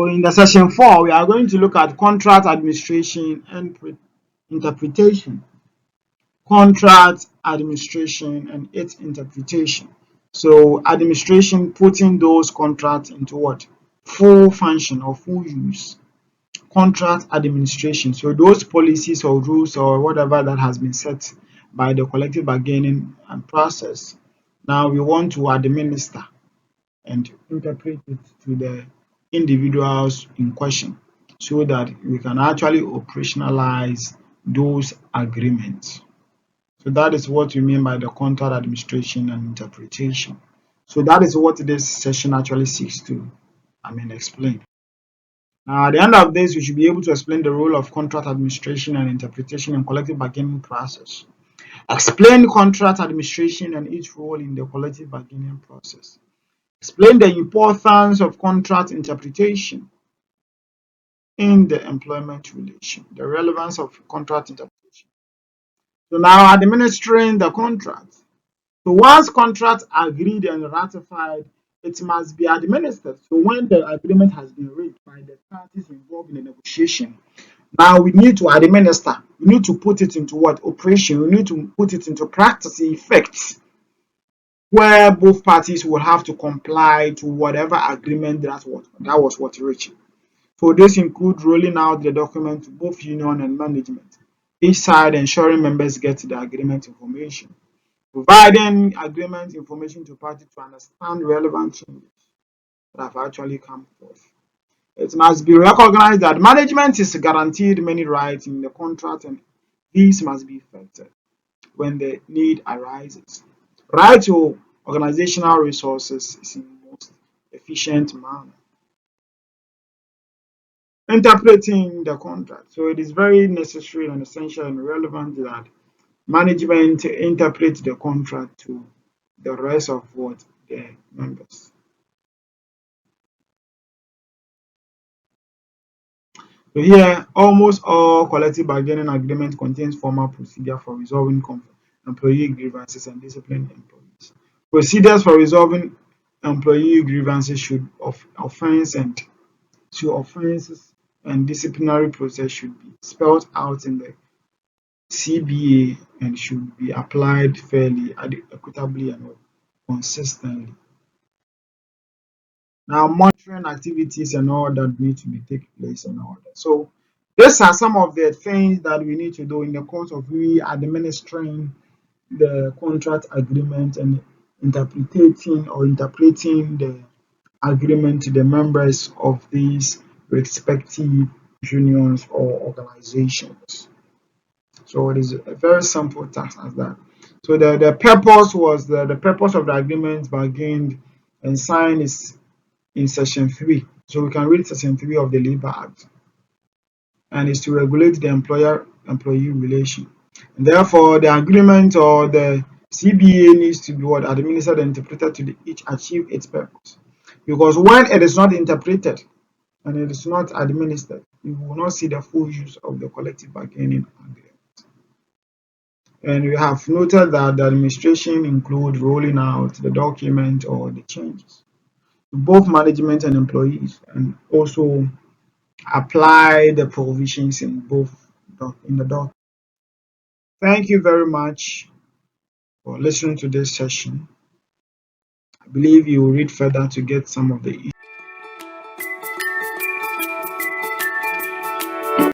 So in the session 4, we are going to look at contract administration and interpretation. Contract administration and its interpretation. So administration, putting those contracts into what? Full function or full use. Contract administration. So those policies or rules or whatever that has been set by the collective bargaining process. Now we want to administer and interpret it to the individuals in question so that we can actually operationalize those agreements. So that is what we mean by the contract administration and interpretation. So that is what this session actually seeks to explain. Now, at the end of this, we should be able to explain the role of contract administration and interpretation in collective bargaining process. Explain contract administration and its role in the collective bargaining process. Explain the importance of contract interpretation in the employment relation, the relevance of contract interpretation. So now administering the contract. So once contracts agreed and ratified, it must be administered. So when the agreement has been reached by the parties involved in the negotiation, now we need to administer. We need to put it into what? Operation. We need to put it into practice, effects, where both parties will have to comply to whatever agreement that was what reached. So this includes rolling out the document to both union and management, each side ensuring members get the agreement information, providing agreement information to parties to understand relevant changes that have actually come forth. It must be recognized that management is guaranteed many rights in the contract and these must be effected when the need arises. Right to organizational resources is in the most efficient manner. Interpreting the contract. So it is very necessary and essential and relevant that management interpret the contract to the rest of what the members. So here, almost all collective bargaining agreement contains formal procedure for resolving employee grievances and disciplining employees. Procedures for resolving employee grievances should offenses and disciplinary process should be spelled out in the CBA and should be applied fairly, equitably, and consistently. Now, monitoring activities and all that need to be taking place and all that. So, these are some of the things that we need to do in the course of we administering the contract agreement and interpreting the agreement to the members of these respective unions or organizations. So it is a very simple task as that. So the purpose was the purpose of the agreement bargained and signed is in section 3. So we can read section 3 of the Labor Act. And it's to regulate the employer-employee relation. And therefore, the agreement or the CBA needs to be administered and interpreted to each achieve its purpose. Because when it is not interpreted and it is not administered, you will not see the full use of the collective bargaining agreement. And we have noted that the administration includes rolling out the document or the changes to both management and employees, and also apply the provisions in the document. Thank you very much for listening to this session. I believe you will read further to get some of the